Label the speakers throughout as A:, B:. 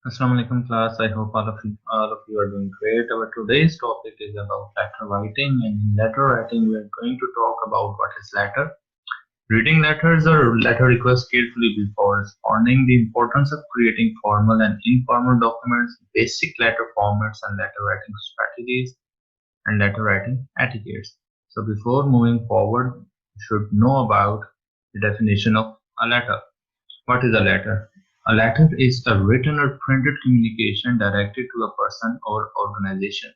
A: Assalamu alaikum class. I hope all of you are doing great. Our today's topic is about letter writing, and in letter writing we are going to talk about what is letter. Reading letters or letter requests carefully before responding, the importance of creating formal and informal documents, basic letter formats and letter writing strategies, and letter writing etiquettes. So before moving forward, you should know about the definition of a letter. What is a letter? A letter is a written or printed communication directed to a person or organization.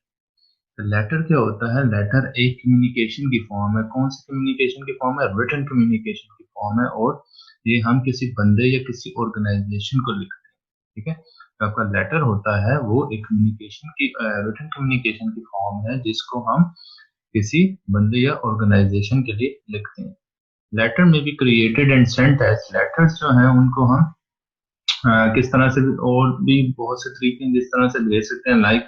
A: तो letter क्या होता है? Letter एक communication की form है। कौन सी communication की form है? रिटन कम्युनिकेशन की फॉर्म है, और ये हम किसी बंदे या किसी ऑर्गेनाइजेशन को लिखते हैं। ठीक है, तो आपका लेटर होता है वो एक कम्युनिकेशन की रिटन कम्युनिकेशन की फॉर्म है जिसको हम किसी बंदे या ऑर्गेनाइजेशन के लिए लिखते हैं। लेटर में भी created and sent as letters जो है उनको हम किस तरह से और भी बहुत से तरीके हैं जिस तरह से भेज सकते हैं, like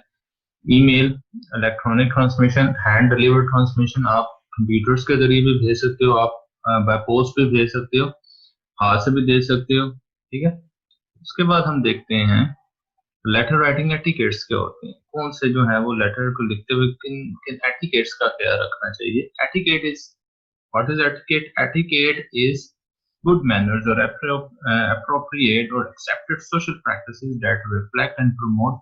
A: email, electronic transmission, hand delivered transmission. आप कंप्यूटर्स के जरिए भी भेज सकते हो, आप बाय पोस्ट भी भेज सकते हो, हाथ से भी दे सकते हो। ठीक है, उसके बाद हम देखते हैं लेटर राइटिंग एटिकेट्स क्या होते हैं, कौन से जो है वो लेटर को लिखते हुए किन किन एटिकेट्स का ख्याल रखना चाहिए। Etiquette is What is etiquette? Etiquette is good manners or appropriate or accepted social practices that reflect and promote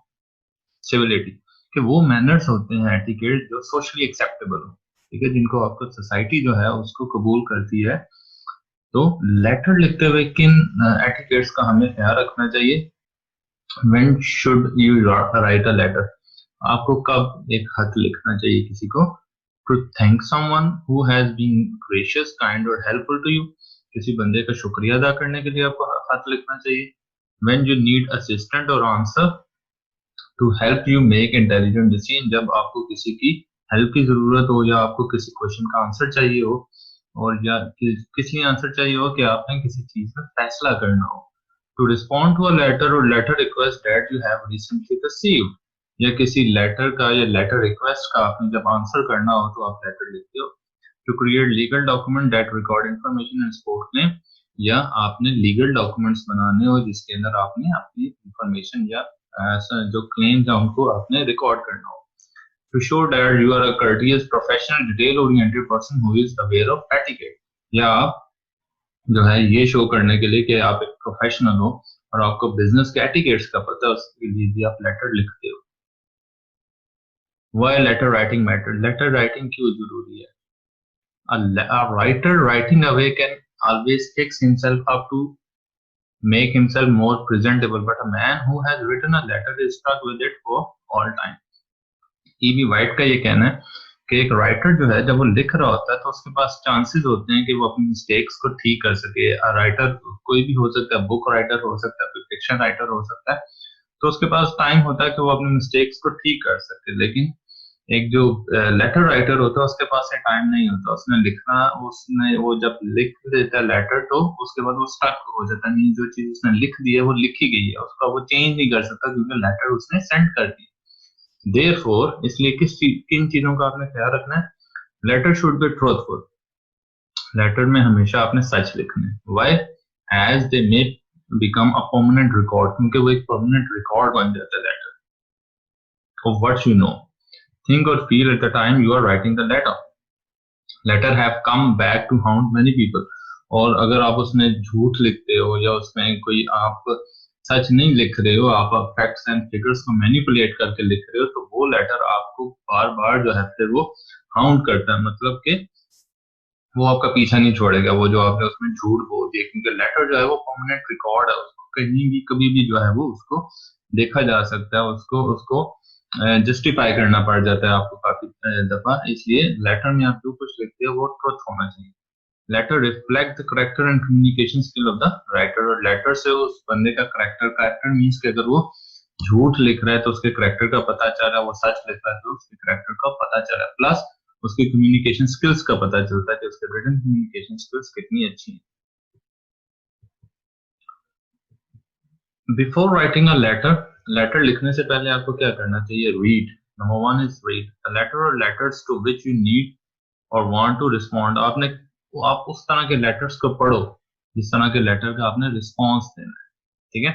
A: civility. कि वो मैनर्स होते हैं एटिकेट जो सोशली एक्सेप्टेबल हो, ठीक है, जिनको आपको सोसाइटी जो है उसको कबूल करती है। तो लेटर लिखते हुए किन एटिकेट्स का हमें ख्याल रखना चाहिए। When should you write a letter? आपको कब एक खत लिखना चाहिए किसी को? To thank someone who has been gracious, kind or helpful to you. किसी बंदे का शुक्रिया अदा करने के लिए आपको खत लिखना चाहिए। When you need assistant or answer to help you make intelligent decision. जब आपको किसी की हेल्प की जरूरत हो या आपको किसी क्वेश्चन का आंसर चाहिए हो, और या किसी आंसर चाहिए हो कि आपने किसी चीज में फैसला करना हो। To respond to a letter or letter request that you have recently received. या किसी लेटर का या लेटर रिक्वेस्ट का आपने जब आंसर करना हो तो आप लेटर लिखते हो। To create legal document that record information and support claim. या आपने लीगल डॉक्यूमेंट्स बनाने हो जिसके अंदर आपने अपनी इंफॉर्मेशन या जो क्लेम्स है उनको आपने रिकॉर्ड करना हो। To show that you are a courteous, professional, detail-oriented person who is aware of etiquette. या आप जो है ये शो करने के लिए कि आप एक प्रोफेशनल हो और आपको बिजनेस के एटिकेट्स का पता है, उसके लिए भी आप लेटर लिखते हो। Why letter writing matter? Letter writing क्यों जरूरी है? A writer writing away can always fix himself up to make himself more presentable, but a man who has written a letter is stuck with it for all time. E.B. White का ये कहना है कि एक writer जो है जब वो लिख रहा होता है तो उसके पास चांसेस होते हैं कि वो अपनी मिस्टेक्स को ठीक कर सके। राइटर कोई भी हो सकता है, बुक राइटर हो सकता है, फिक्शन राइटर हो सकता है, तो उसके पास टाइम होता है कि वो अपनी मिस्टेक्स को ठीक कर सके। लेकिन एक जो लेटर राइटर होता है उसके पास ये टाइम नहीं होता, उसने लिखना, उसने वो जब लिख देता है लेटर तो उसके बाद वो स्टक हो जाता है, नहीं जो चीज उसने लिख दी है वो लिखी गई है, उसका वो चेंज नहीं कर सकता क्योंकि लेटर उसने सेंड कर दी। देयरफॉर इसलिए किन चीजों का आपने ख्याल रखना है? Letter should be truthful. Letter में हमेशा आपने सच लिखना है। Why? As they may become a permanent record, क्योंकि वो एक परमानेंट रिकॉर्ड बन जाता है letter of what you know, think or feel at the time you are writing the letter. Letter have come back to haunt many people. और अगर आप उसमें झूठ लिखते हो या उसमें कोई आप सच नहीं लिख रहे हो, आप फैक्ट्स एंड फिगर्स को मैनिपुलेट करके लिख रहे हो, तो वो लेटर आपको बार बार जो है फिर वो हाउंट करता है, मतलब कि वो आपका पीछा नहीं छोड़ेगा, वो जो आपने उसमें झूठ बोल दिया, क्योंकि लेटर जो है वो परमानेंट रिकॉर्ड है, उसको कहीं भी कभी भी जो है वो उसको देखा जा सकता है, उसको उसको जस्टिफाई करना पड़ जाता है आपको काफी दफा। इसलिए लेटर में आप जो कुछ लिखते हो वो ट्रुथ होना चाहिए। Letter reflect the character and communication skill of the writer. और लेटर से उस बंदे का करेक्टर मीन्स कि अगर वो झूठ लिख रहा है तो उसके करेक्टर का पता चल रहा है, वो सच लिख रहा है तो उसके करेक्टर का पता चल रहा है, प्लस उसकी कम्युनिकेशन स्किल्स का पता चलता है कि उसके रिटन कम्युनिकेशन स्किल्स कितनी अच्छी है। Before writing a letter, letter लिखने से पहले आपको क्या करना चाहिए? Read. Number one is read the letter और letters to which you need और वांट टू रिस्पॉन्ड। आप उस तरह के लेटर्स को पढ़ो जिस तरह के लेटर का आपने रिस्पॉन्स देना है। ठीक है,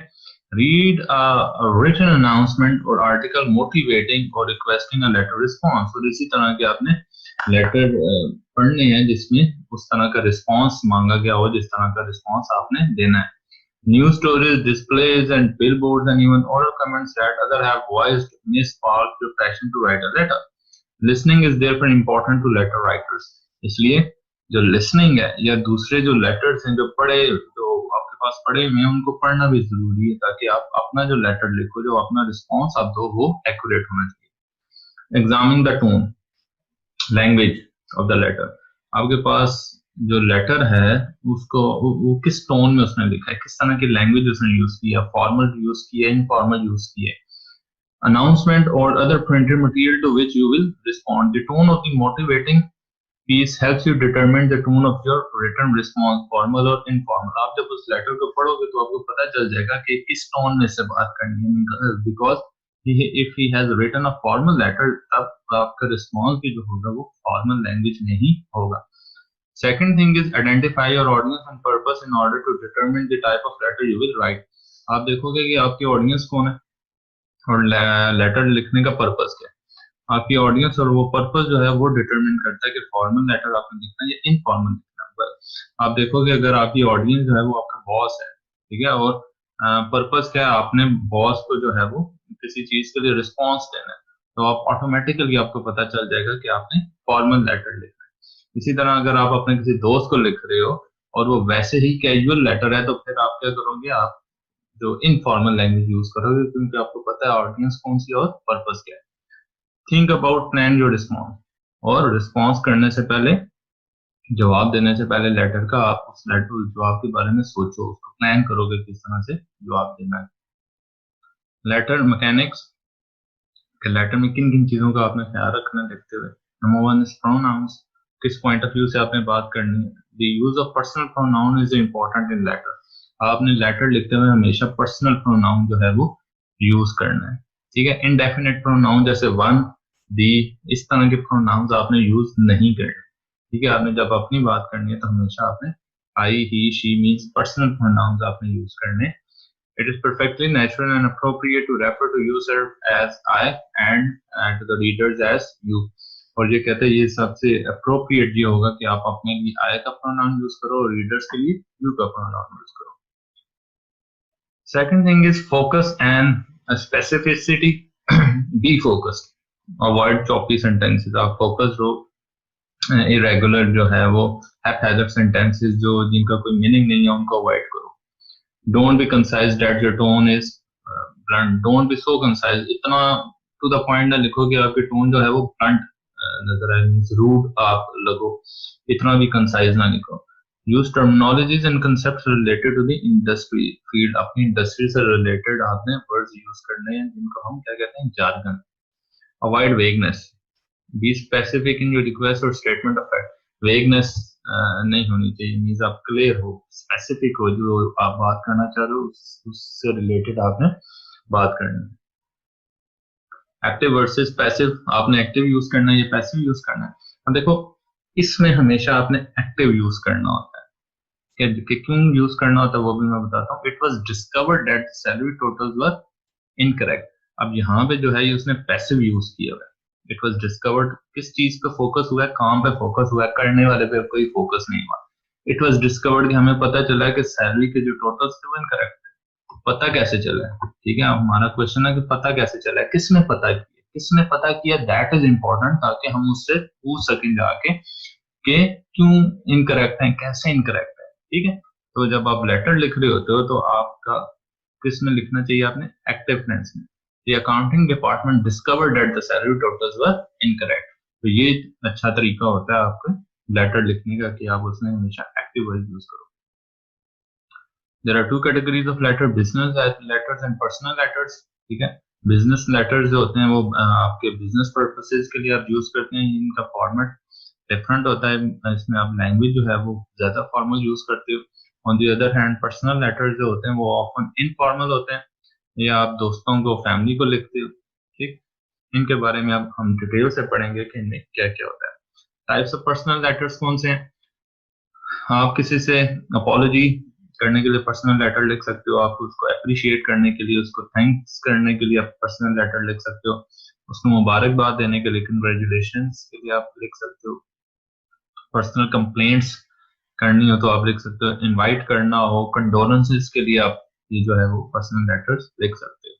A: Read a written announcement or article motivating or requesting a letter response. और इसी तरह के आपने लेटर पढ़ने हैं जिसमें उस तरह का रिस्पांस मांगा गया हो, जिस तरह का रिस्पांस आपने देना है. News stories, displays, and billboards, and even oral comments that others have voiced may spark your passion to write a letter. Listening is therefore important to letter writers. इसलिए जो लिसनिंग है या दूसरे जो लेटर्स हैं जो आपके पास पढ़े हुए हैं उनको पढ़ना भी जरूरी है, ताकि आप अपना जो लेटर लिखो, जो अपना रिस्पॉन्स आप दो, वो एक्यूरेट होना चाहिए. Examine the tone, language of the letter. आपके पास जो लेटर है उसको वो किस टोन में उसने लिखा है, किस तरह की लैंग्वेज उसने यूज की है, फॉर्मल यूज की है, इनफॉर्मल यूज की है. Announcement or other printed material to which you will respond. The tone of the motivating piece helps you determine the tone of your written response, formal or informal. आप जब उस letter को पढ़ोगे तो आपको पता चल जाएगा कि किस टोन में से बात करनी है, because if he has written a formal letter, तब आपका रिस्पॉन्स भी जो होगा वो फॉर्मल लैंग्वेज में ही होगा. Second thing is identify your audience and purpose in order to determine the type of letter you will write. आप देखोगे कि आपकी ऑडियंस कौन है और लेटर लिखने का पर्पस क्या है. आपकी ऑडियंस और वो पर्पस जो है वो डिटरमिन करता है कि फॉर्मल लेटर आपने लिखना है या इनफॉर्मल लिखना है. आप देखोगे अगर आपकी ऑडियंस जो है वो आपका बॉस है, ठीक है, और पर्पस क्या है, आपने बॉस को जो है वो किसी चीज के लिए रिस्पॉन्स देना है, तो आप ऑटोमेटिकली आपको पता चल जाएगा कि आपने फॉर्मल लेटर लिखना है. इसी तरह अगर आप अपने किसी दोस्त को लिख रहे हो और वो वैसे ही कैजुअल लेटर है, तो फिर आप क्या करोगे, आप जो इनफॉर्मल लैंग्वेज यूज करोगे, क्योंकि आपको पता है ऑडियंस कौन सी और पर्पस क्या है. Think about plan your response. और रिस्पॉन्स करने से पहले, जवाब देने से पहले लेटर का, आप उस लेटर जवाब के बारे में सोचो, उसको प्लान करोगे किस तरह से जवाब देना है. लेटर मैकेनिक्स, लेटर में किन किन चीजों का आपने ख्याल रखना लिखते हुए. Number 1 is pronouns. किस पॉइंट ऑफ व्यू से आपने बात करनी है. The use of personal pronoun is important in letter. आपने लेटर लिखते हुए हमेशा पर्सनल प्रोनाउन जो है वो यूज करना है, ठीक है. इनडेफिनेट प्रोनाउन जैसे वन, दी, इस तरह के प्रोनाउंस आपने यूज नहीं करने, ठीक है. आपने जब अपनी बात करनी है तो हमेशा आपने आई, ही, शी मीन्स पर्सनल प्रोनाउंस आपने यूज करने. It is perfectly natural and appropriate to refer to yourself as I and to the readers as you. और ये कहते हैं ये सबसे अप्रोप्रिएट ये होगा कि आप अपने लिए I का प्रोनाउन यूज करो और रीडर्स के लिए you का प्रोनाउन यूज करो. Second thing is focus and specificity. Be focused. Avoid choppy sentences. आप focused रहो. irregular जो है वो haphazard sentences जो जिनका कोई मीनिंग नहीं है उनको अवॉइड करो. Don't be concise that your tone is blunt. Don't be so concise. इतना to the point ना लिखो कि आपकी टोन जो है वो blunt नजर आए, मीन्स रूड आप लगो. इतना भी concise ना लिखो. Use terminologies and concepts related to the industry field. अपनी इंडस्ट्री से रिलेटेड आपने वर्ड्स यूज करने हैं जिनको हम क्या कहते हैं, jargon. Avoid vagueness. Be specific in your request or statement of fact. Vagueness नहीं होनी चाहिए, मीन्स आप क्लियर हो, स्पेसिफिक हो, जो आप बात करना चाह रहे हो उससे रिलेटेड आपने बात करनी है. Active versus passive. आपने एक्टिव यूज करना है या पैसिव यूज करना है. अब देखो इसमें हमेशा आपने एक्टिव यूज करना होता है. कि क्यों यूज करना होता है वो भी मैं बताता हूँ. It was discovered that salary totals were incorrect. अब यहाँ पे जो है ये उसने पैसिव यूज किया हुआ है. इट वॉज डिस्कवर्ड, किस चीज पे फोकस हुआ है, काम पे फोकस हुआ है, करने वाले पे कोई फोकस नहीं हुआ. इट वॉज डिस्कवर्ड, हमें पता चला है कि सैलरी के जो टोटल्स थे वो इनकरेक्ट थे. पता कैसे चला है, ठीक है, हमारा क्वेश्चन है कि पता कैसे चला है, किसने पता किया, किसने पता किया, दैट इज इंपॉर्टेंट, ताकि हम उससे पूछ सकें जाके कि क्यों इनकरेक्ट है, कैसे इनकरेक्ट है, ठीक है. तो जब आप लेटर लिख रहे होते हो तो आपका किस में लिखना चाहिए, आपने एक्टिव टेंस में. The accounting department discovered that the salary totals were incorrect. तो ये अच्छा तरीका होता है आपके लेटर लिखने का कि आप उसमें हमेशा एक्टिव वर्ड यूज करो. There are two categories of letter, business letters and personal letters. ठीक है, बिजनेस लेटर्स जो होते हैं वो आपके बिजनेस पर्पसेस के लिए आप यूज करते हैं. इनका फॉर्मेट डिफरेंट होता है, इसमें आप लैंग्वेज जो है वो ज्यादा फॉर्मल यूज करते हो. On the other hand personal letters जो होते हैं वो ऑफन इनफॉर्मल होते हैं, या आप दोस्तों को, फैमिली को लिखते हो. ठीक, इनके बारे में अब हम डिटेल से पढ़ेंगे कि इनमें क्या क्या होता है. टाइप्स ऑफ पर्सनल लेटर्स कौन से हैं. आप किसी से अपॉलजी करने के लिए पर्सनल लेटर लिख सकते हो आप, उसको अप्रिशिएट करने के लिए, उसको थैंक्स करने के लिए आप पर्सनल लेटर लिख सकते हो, उसको मुबारकबाद देने के लिए कंग्रेचुलेशंस के लिए आप लिख सकते हो, पर्सनल कंप्लेंट्स करनी हो तो आप लिख सकते हो, इनवाइट करना हो, कंडोलेंसेस के लिए आप ये जो है वो पर्सनल लेटर्स लिख सकते हो।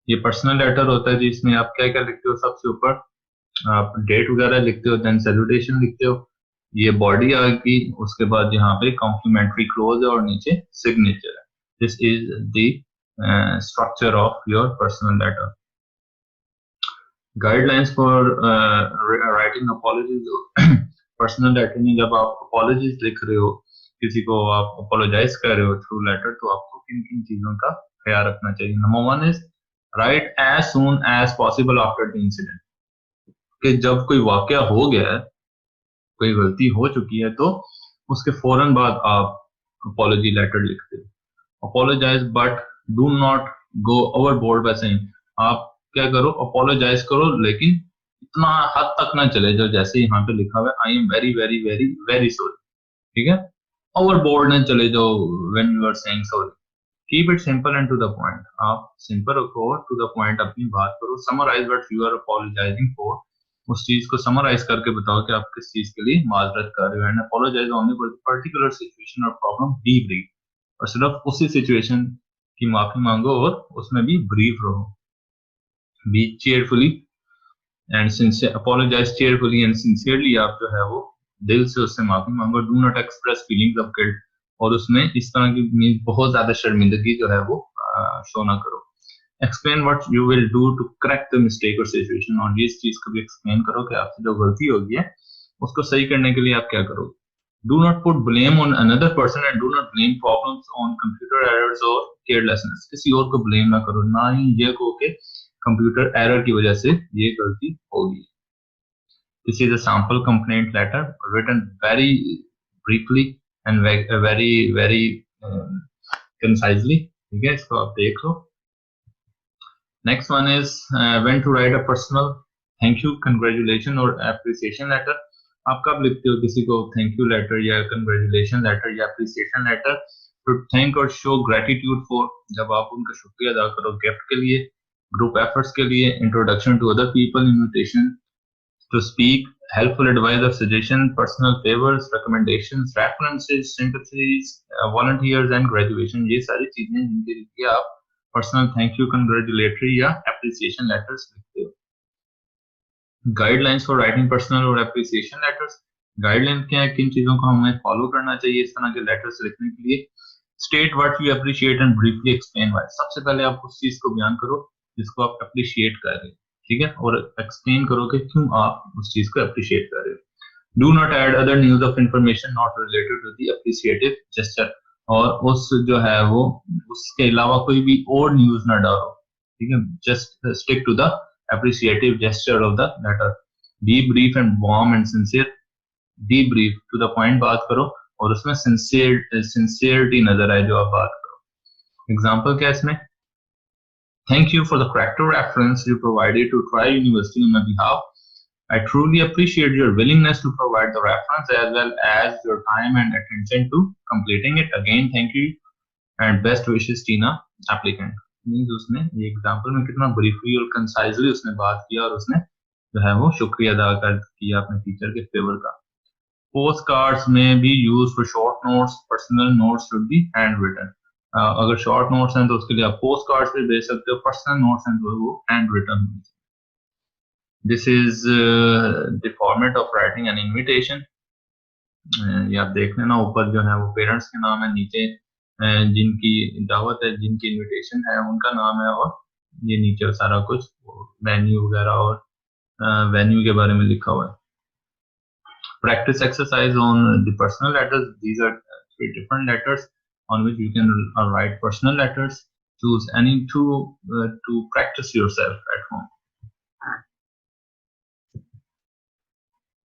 A: ये पर्सनल लेटर होता है जिसमें आप क्या क्या लिखते हो, सबसे ऊपर आप डेट वगैरह लिखते हो, देन सैल्यूटेशन लिखते हो, ये बॉडी आ गई, उसके बाद यहाँ पे कॉम्प्लीमेंट्री क्लोज है और नीचे सिग्नेचर है। This is the structure of your personal letter. Guidelines for writing apologies. Personal letter में जब आप अपॉलॉजीज लिख रहे हो, किसी को आप अपोलोजाइज कर रहे हो थ्रू लेटर, तो आपको किन किन चीजों का ख्याल रखना चाहिए। Number one is right as soon as possible after the incident, कि जब कोई वाकया हो गया है, कोई गलती हो चुकी है, तो उसके फौरन बाद आप अपॉलॉजी लेटर लिखते हो। Apologize but do not go overboard by saying, आप क्या करो, अपोलोजाइज करो लेकिन इतना हद तक ना चले जाओ जैसे यहाँ पे लिखा हुआ है, I am very very very very sorry, ठीक है, ओवरबोर्ड ना चले जाओ when you are saying sorry. Keep it simple and to the point, आप सिंपल रखो, टू द पॉइंट अपनी बात करो, summarize what you are apologizing for, उस चीज को समराइज करके बताओ कि आप किस चीज के लिए माजरत कर रहे हो, and apologize only for the particular situation और प्रॉब्लम, बी ब्रीफ, और सिर्फ उसी सिचुएशन की माफी मांगो और उसमें भी ब्रीफ रहो। Be cheerfully and sincere, apologize cheerfully and sincerely, आप जो है वो दिल से उससे माफी मांगो। Do not express feelings of guilt, और उसमें इस तरह की बहुत ज्यादा शर्मिंदगी जो है वो शो ना करो। Explain what you will do to correct the mistake और सिचुएशन, और इस चीज को भी एक्सप्लेन करो कि आपसे जो गलती होगी है उसको सही करने के लिए आप क्या करोगे। Do not put blame on another person and do not blame problems on computer errors और केयरलेसनेस, किसी और को ब्लेम ना करो, ना ही ये कहो कि कंप्यूटर एरर की वजह से ये गलती होगी। This is a sample complaint letter written very briefly and very very concisely, ठीक है, इसको आप देख लो। Next one is when to write a personal thank you, congratulation और appreciation letter। आप कब लिखते हो किसी को थैंक यू लेटर या कंग्रेचुलेशन लेटर या अप्रिसिएशन लेटर? टू थैंक और शो ग्रेटिट्यूड फॉर, जब आप उनका शुक्रिया अदा करो गिफ्ट के लिए, ग्रुप एफर्ट्स के लिए, introduction to other people, invitation to speak, helpful advice or suggestion, personal favors, recommendations, references, sympathies, volunteers and graduation, ये सारी चीजें जिनके लिए आप पर्सनल थैंक यू, कंग्रेचुलेटरी या एप्रिसिएशन लेटर्स लिखते हो। गाइडलाइंस फॉर राइटिंग पर्सनल और एप्रिसिएशन लेटर्स। गाइडलाइन क्या है, किन चीजों को हमें फॉलो करना चाहिए इस तरह के लेटर्स लिखने के लिए। State what you appreciate and briefly explain why, सबसे पहले आप उस चीज को बयान करो जिसको आप अप्रिशिएट कर रहे हो, ठीक है, और एक्सप्लेन करो कि क्यों आप उस चीज को अप्रिशिएट कर रहे हो। Do not add other news of information not related to the appreciative gesture, और उस जो है वो उसके अलावा कोई भी और न्यूज ना डालो, ठीक है, just stick to the appreciative gesture of the letter. Be brief and warm and sincere. Be brief, to the point बात करो और उसमें sincerity नजर आए जो आप बात करो। Example क्या है इसमें? Thank you for the correct reference you provided to Try University on my behalf. I truly appreciate your willingness to provide the reference as well as your time and attention to completing it. Again, thank you and best wishes, Tina, applicant. Means उसने ये example में कितना briefly और concisely उसने बात किया और उसने जो है वो शुक्रिया अदा कर किया अपने टीचर के फेवर का। पोस्ट कार्ड्स में भी use for short notes, personal notes should be hand written. अगर शॉर्ट नोट्स हैं तो उसके लिए आप पोस्ट कार्ड्स भी भेज सकते हो, पर्सनल नोट्स हैं तो वो हैंड रिटन होनी चाहिए। This is the format of writing an invitation. ये आप देख लेना, ऊपर जो है वो पेरेंट्स के नाम है, नीचे जिनकी दावत है, जिनकी इनविटेशन है उनका नाम है, और ये नीचे सारा कुछ वेन्यू वगैरह और वेन्यू के बारे में लिखा हुआ है। Practice exercise on the personal letters. These are 3 different letters on which you can write personal letters. Choose any two to practice yourself at home.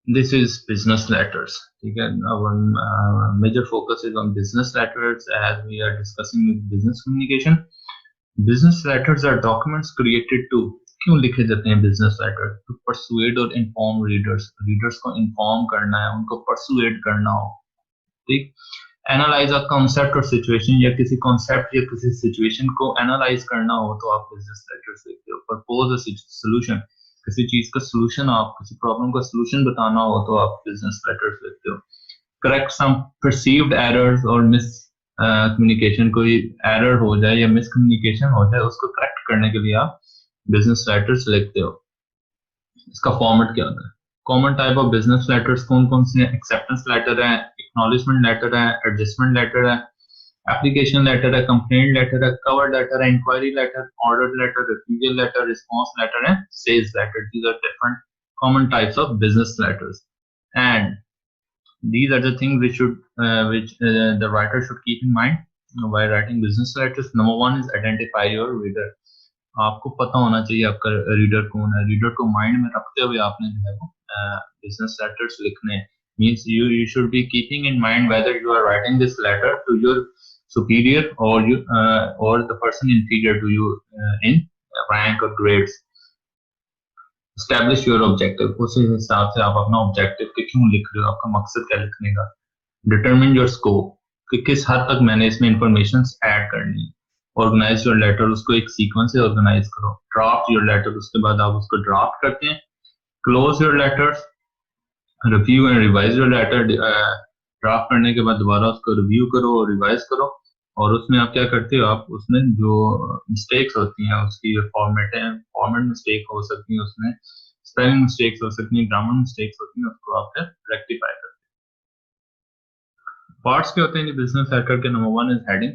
A: This is business letters. Our major focus is on business letters as we are discussing with business communication. Business letters are documents created to, क्यों लिखे जाते हैं business letter? To persuade or inform readers. Readers को inform करना है, उनको persuade करना हो, ठीक? एनालाइज अ कॉन्सेप्ट और सिचुएशन, या किसी कॉन्सेप्ट या किसी सिचुएशन को एनालाइज करना हो तो आप बिजनेस लेटर्स लिखते हो। प्रपोज अ सोल्यूशन, किसी चीज का सोल्यूशन, आप किसी प्रॉब्लम का सोल्यूशन बताना हो तो आप बिजनेस लेटर्स लिखते हो। करेक्ट सम परसीव्ड एरर्स और मिस कम्युनिकेशन, कोई एरर हो जाए या मिस कम्युनिकेशन हो जाए उसको करेक्ट करने के लिए आप बिजनेस लेटर्स लिखते हो। इसका फॉर्मेट क्या होता है? Common type of business letters कौन कौन से हैं? एक्सेप्टेंस लेटर है, एक्नॉलेजमेंट लेटर है, एडजस्टमेंट लेटर है, एप्लीकेशन लेटर है, कंप्लेंट लेटर है, कवर लेटर है, enquiry letter, order letter, refusal letter, response letter है, sales letter. These are different common types of business letters, and these are the things which the writer should keep in mind while writing business letters. Number one is identify your reader. आपको पता होना चाहिए आपका reader कौन है। Reader को mind में रखते हुए आपने जो है वो बिजनेस लेटर्स लिखने हैं। Means you should be keeping in mind whether you are writing this letter to your superior or the person inferior to you in rank or grades. Establish your objective, उस हिसाब से आप अपना objective के क्यों लिख रहे हो, आपका मकसद क्या लिखने का। Determine your scope, कि किस हद तक मैंने इसमें इंफॉर्मेशन ऐड करनी है। ऑर्गेनाइज योर लेटर, उसको एक सीक्वेंस से ऑर्गेनाइज करो। ड्राफ्ट योर लेटर, उसके बाद आप उसको ड्राफ्ट करते हैं। Close your letters, review and revise your letter. Draft करने के बाद दोबारा उसको रिव्यू करो और रिवाइज करो, और उसमें आप क्या करते हो, आप उसमें जो मिस्टेक्स होती हैं उसकी फॉर्मेट है, फॉर्मेट मिस्टेक हो सकती है, उसमें स्पेलिंग मिस्टेक्स हो सकती हैं, ग्रामर मिस्टेक्स होती हैं, उसको आप फिर रेक्टिफाई करते हैं। पार्ट्स क्या होते हैं बिजनेस लेटर के? Number one is heading.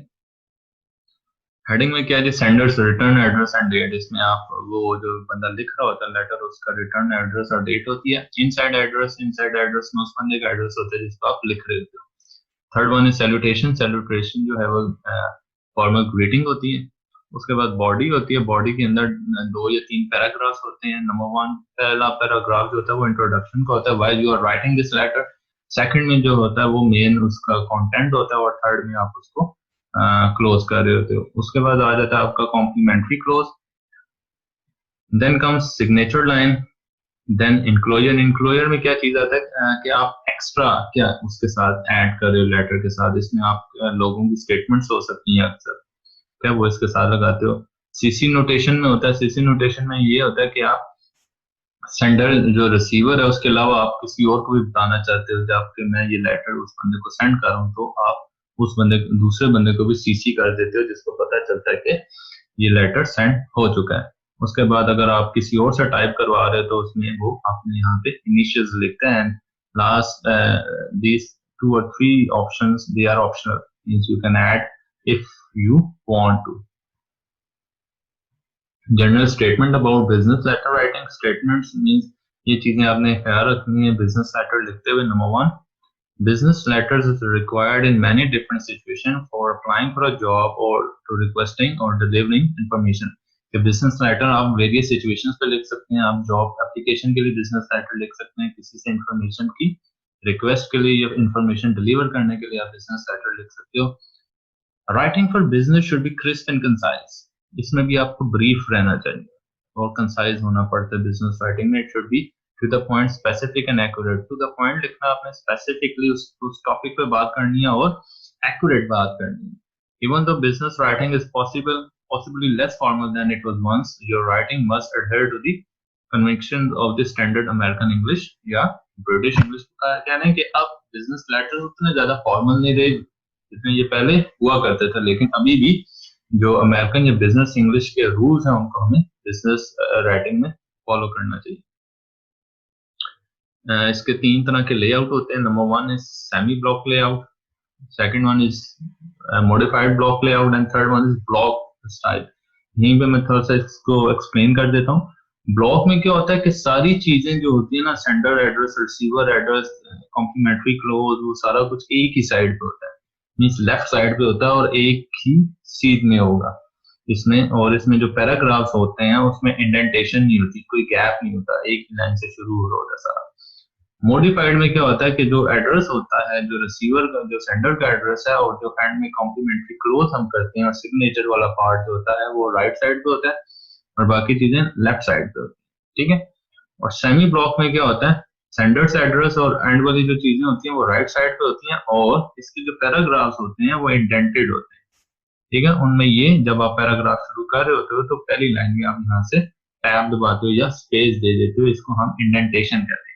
A: Heading में क्या है जी? Sender's, return address and date. इसमें आप वो जो बंदा लिख रहा होता है लेटर, उसका रिटर्न एड्रेस और डेट होती है। इनसाइड एड्रेस में उस बंदे का एड्रेस होता है जिसको आप लिख रहे होते हो। Third one is salutation. Salutation जो है वो फॉर्मल ग्रीटिंग होती है। उसके बाद बॉडी होती है। बॉडी के अंदर 2 या 3 पैराग्राफ्स होते हैं। नंबर वन, पहला पैराग्राफ जो होता है वो इंट्रोडक्शन का होता है, why you are writing this letter. Second में जो होता है वो मेन उसका कंटेंट होता है, और थर्ड में आप उसको क्लोज कर रहे होते हो। उसके बाद आ जाता है आपका complimentary close. Then comes signature line, then enclosure. Enclosure में क्या चीज आता है कि आप एक्स्ट्रा क्या उसके साथ ऐड कर रहे हो लेटर के साथ। इसमें आप लोगों की स्टेटमेंट्स हो सकती हैं अक्सर, क्या वो इसके साथ लगाते हो। सीसी नोटेशन में होता है। सीसी नोटेशन में ये होता है कि आप सेंडर जो रिसीवर है उसके अलावा आप किसी और को भी बताना चाहते हो जब कि मैं ये लेटर उस बंदे को सेंड कर रहा हूँ, तो आप उस बंदे दूसरे बंदे को भी सीसी कर देते हो, जिसको पता चलता है कि ये लेटर सेंड हो चुका है। उसके बाद अगर आप किसी और से टाइप करवा रहे हो तो उसमें वो आपने यहाँ पे इनिशियल्स लिखते हैं। Last these 2 or 3 options, they are optional, means you can add if you want to. General statement about business letter writing. Statements means ये चीजें आपने ख्याल रखनी है बिजनेस लेटर लिखते हुए। Number one, business letters is required in many different situations for applying for a job or to requesting or delivering information. कि business letter आप various situations पे लिख सकते हैं। आप job application के लिए business letter लिख सकते हैं, किसी से information की request के लिए या information deliver करने के लिए आप business letter लिख सकते हो। Writing for business should be crisp and concise. इसमें भी आपको brief रहना चाहिए और concise होना पड़ता है business writing में। It should be to the point, specific and accurate. To the point लिखना, आपने specifically उस topic पे बात करनी है और accurate बात करनी है। Even though business writing is possibly less formal than it was once, your writing must adhere to the conventions of the standard American English या British English। का कहना है कि अब business letters उतने ज्यादा formal नहीं रहे जितने ये पहले हुआ करते थे, लेकिन अभी भी जो अमेरिकन या बिजनेस इंग्लिश के रूल्स हैं उनको हमें बिजनेस राइटिंग में फॉलो करना चाहिए। इसके 3 तरह के लेआउट होते हैं। Number one is semi block layout, second one is modified block layout, and third one is block style. यहीं पे मैं थोड़ा सा इसको एक्सप्लेन कर देता हूँ। ब्लॉक में क्या होता है कि सारी चीजें जो होती है ना, sender address, receiver address, complimentary close, वो सारा कुछ एक ही साइड पे होता है, मीन्स लेफ्ट साइड पे होता है और एक ही सीध में होगा इसमें। और इसमें जो पैराग्राफ्स होते हैं उसमें इंडेंटेशन नहीं होती, कोई गैप नहीं होता, एक ही लाइन से शुरू हो रहा है सारा। मॉडिफाइड में क्या होता है कि जो एड्रेस होता है, जो रिसीवर का, जो सेंडर का एड्रेस है, और जो एंड में कॉम्प्लीमेंट्री क्लोज हम करते हैं और सिग्नेचर वाला पार्ट जो होता है वो राइट साइड पे होता है और बाकी चीजें लेफ्ट साइड पे होती है, ठीक है। और सेमी ब्लॉक में क्या होता है सेंडर्स एड्रेस और एंड वाली जो चीजें होती हैं वो राइट साइड पे होती हैं, और इसके जो पैराग्राफ्स होते हैं वो इंडेंटेड होते हैं। ठीक है, उनमें ये जब आप पैराग्राफ शुरू कर रहे होते हो तो पहली लाइन में आप यहाँ से टैब दबाते हो या स्पेस दे देते हो, इसको हम इंडेंटेशन कहते हैं।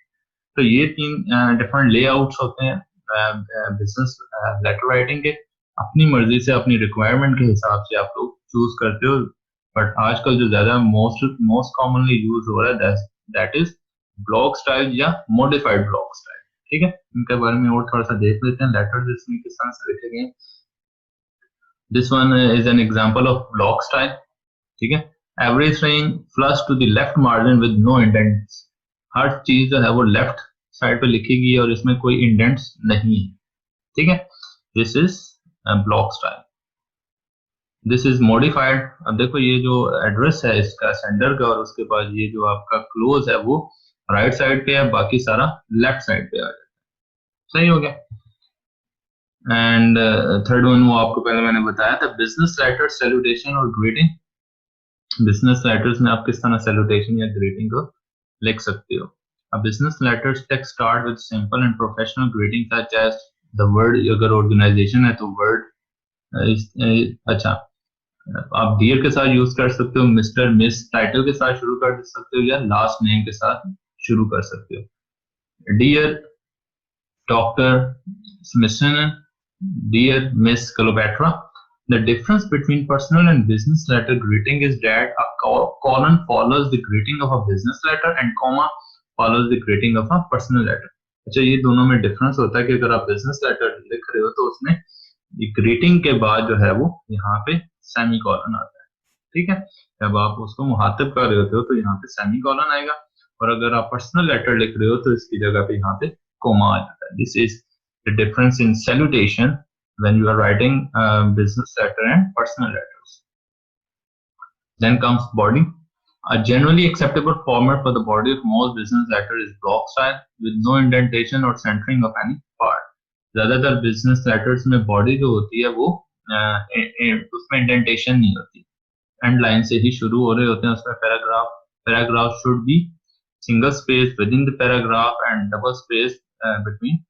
A: तो ये तीन डिफरेंट लेआउट्स होते हैं बिजनेस लेटर राइटिंग के। अपनी मर्जी से अपनी रिक्वायरमेंट के हिसाब से आप लोग चूज करते हो, बट आजकल जो ज्यादा मोस्ट कॉमनली यूज हो रहा है दैट इज ब्लॉक स्टाइल या मॉडिफाइड ब्लॉक स्टाइल। ठीक है, इनके बारे में और थोड़ा सा देख लेते हैं। लेटर्स इसमें किस तरह से लिखे गए। This one is an example of block style. ठीक है, every string flush to the left margin with no indents. हर चीज जो है वो लेफ्ट साइड पे लिखी गई और इसमें कोई इंडेंट्स नहीं है। ठीक है, this is block style. This is modified. अब देखो ये जो एड्रेस है इसका सेंडर का, और उसके बाद ये जो आपका क्लोज है वो राइट साइड पे है, बाकी सारा लेफ्ट साइड पे आ जाता है। सही हो गया। एंड थर्ड वन वो आपको पहले मैंने बताया था, बिजनेस लेटर सैल्यूटेशन और ग्रीटिंग। बिजनेस लेटर्स में आप किस तरह सैल्यूटेशन या ग्रीटिंग को लिख सकते हो। A business letters text start with simple and professional greeting such as the word, अगर organization है तो word अच्छा आप डियर के साथ यूज कर सकते हो, मिस्टर मिस टाइटल के साथ शुरू कर सकते हो, या लास्ट नेम के साथ शुरू कर सकते हो। Dear doctor Smithson, dear miss Cleopatra. The difference between personal and business letter greeting is that a colon follows the greeting of a business letter and comma follows the greeting of a personal letter. अच्छा, ये दोनों में difference होता है कि अगर आप business letter लिख रहे हो तो उसमें ग्रीटिंग के बाद जो है वो यहाँ पे सेमी कॉलन आता है। ठीक है, जब आप उसको मुहातिब कर रहे होते हो तो यहाँ पे सेमी कॉलन आएगा, और अगर आप पर्सनल लेटर लिख रहे हो तो इसकी जगह पे यहाँ पे कोमा आ जाता है। This is the difference in salutation when you are writing business letter and personal letters. Then comes body. A generally acceptable format for the body of most business letter is block style with no indentation or centering of any part. ज्यादातर business letters में body जो होती है वो उसमें indentation नहीं होती, end line से ही शुरू हो रहे होते हैं। उसमें paragraph should be single space within the paragraph and double space between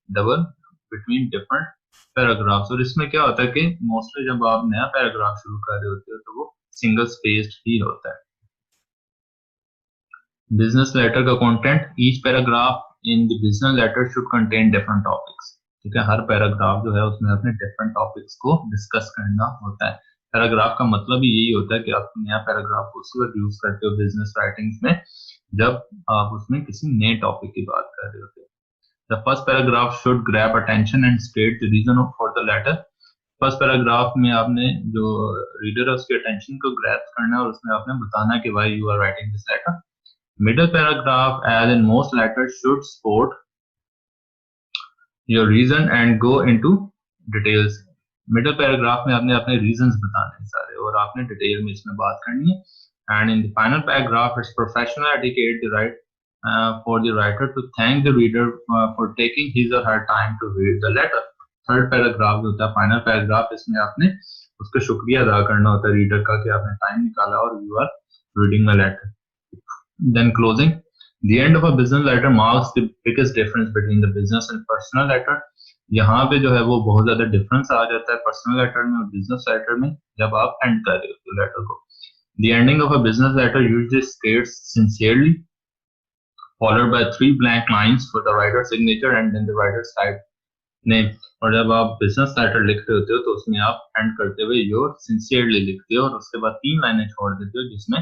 A: different paragraphs. और इसमें क्या होता है कि मोस्टली जब आप नया पैराग्राफ शुरू कर रहे होते हो तो वो सिंगल स्पेस्ड ही होता है। बिजनेस लेटर का content, each paragraph in the business letter should contain different topics. ठीक है, हर पैराग्राफ जो है उसमें अपने डिफरेंट टॉपिक्स को डिस्कस करना होता है। पैराग्राफ का मतलब ही यही होता है कि आप नया पैराग्राफ उसी वक्त यूज करते हो बिजनेस राइटिंग्स में जब आप उसमें किसी नए टॉपिक की बात कर रहे होते हो। The first paragraph should grab attention and state the reason for the letter. First paragraph में आपने जो रीडर है उसके अटेंशन को ग्रैब करना है और उसमें आपने बताना है कि why you are writing this letter. Middle paragraph, as in most letters, should support your reason and go into details. Middle paragraph में आपने अपने रीजंस बताने हैं सारे और आपने डिटेल में इसमें बात करनी है. And in the final paragraph, it's professional etiquette for the writer to thank the reader for taking his or her time to read the letter. Third paragraph जो होता है फाइनल पैराग्राफ, इसमें आपने उसका शुक्रिया अदा करना होता है रीडर का कि आपने टाइम निकाला और you are reading the letter. Then closing. The end of a business letter marks the biggest difference between the business and personal letter. यहाँ पे जो है वो बहुत ज्यादा डिफरेंस आ जाता है पर्सनल लेटर में और बिजनेस लेटर में जब आप एंड कर रहे हो लेटर को. The ending of a business letter usually states sincerely, followed by 3 blank lines for the writer's signature and then the writer's type name. और जब आप बिजनेस लेटर लिख रहे होते हो तो उसमें आप एंड करते हुए योर सिंसियरली लिखते हो और उसके बाद 3 लाइनें छोड़ देते हो जिसमें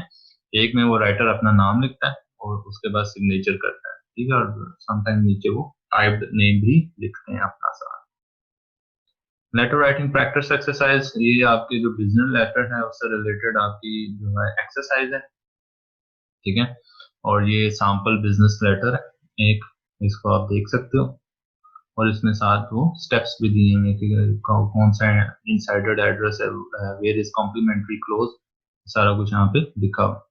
A: एक में वो राइटर अपना नाम लिखता है और उसके बाद सिग्नेचर करता है. ठीक है, और समटाइम नीचे वो टाइप्ड नेम भी लिखते हैं अपना साथ. लेटर राइटिंग प्रैक्टिस एक्सरसाइज, ये आपके जो बिजनेस लेटर है उससे रिलेटेड आपकी जो है एक्सरसाइज है. ठीक है, और ये सैंपल बिजनेस लेटर है एक, इसको आप देख सकते हो और इसमें साथ वो स्टेप्स भी दिए हैं कि कौन सा इनसाइडर एड्रेस है, वेयर इज कॉम्प्लीमेंट्री क्लोज, सारा कुछ यहाँ पे दिखा हुआ.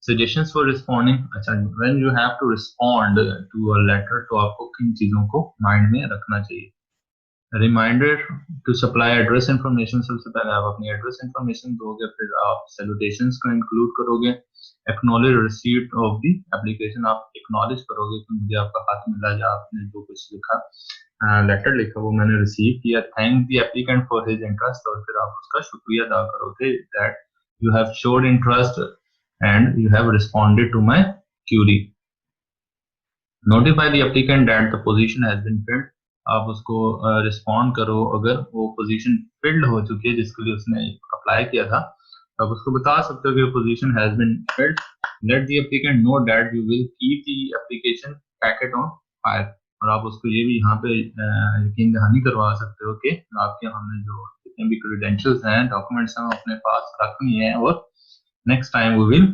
A: Suggestions for responding. अच्छा, when you have to respond to a letter तो आपको किन चीजों को माइंड में रखना चाहिए. Reminder to supply address information, सबसे पहले आप अपनी एड्रेस इंफॉर्मेशन दोगे, फिर आप सैल्यूटेशंस को इंक्लूड करोगे। Acknowledge receipt of the application, आप एक्नॉलेज करोगे कि मुझे आपका खत मिला या आपने जो कुछ लिखा लेटर लिखा वो मैंने रिसीव किया। Thank the applicant for his interest, और फिर आप उसका शुक्रिया अदा करोगे that you have showed interest and you have responded to my query. Notify the applicant that the position has been filled, आप उसको रिस्पॉन्ड करो अगर वो पोजीशन फिल्ड हो चुकी है जिसके लिए उसने अप्लाई किया था, आप उसको बता सकते हो कि position has been filled. Let the applicant know that you will keep the application packet on file, और आप उसको ये भी यहाँ पे यकीन दहानी करवा सकते हो कि आपके हमने जो जितने भी क्रेडेंशियल्स हैं, डॉक्यूमेंट्स हैं, अपने पास रखनी है, और next time we will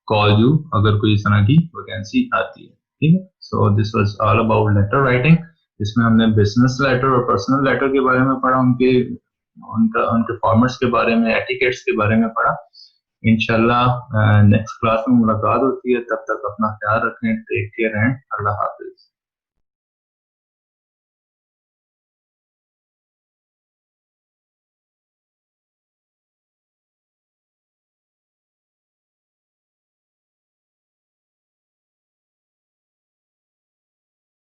A: call you अगर कोई इस तरह की वैकेंसी आती है। ठीक है, so this was all about letter writing, जिसमें हमने बिजनेस लेटर और पर्सनल लेटर के बारे में पढ़ा, उनके फॉर्मेट्स के बारे में, एटिकेट्स के बारे में पढ़ा। इंशाल्लाह नेक्स्ट क्लास में मुलाकात होती है, तब तक अपना ख्याल रखें, टेक केयर एंड अल्लाह हाफिज।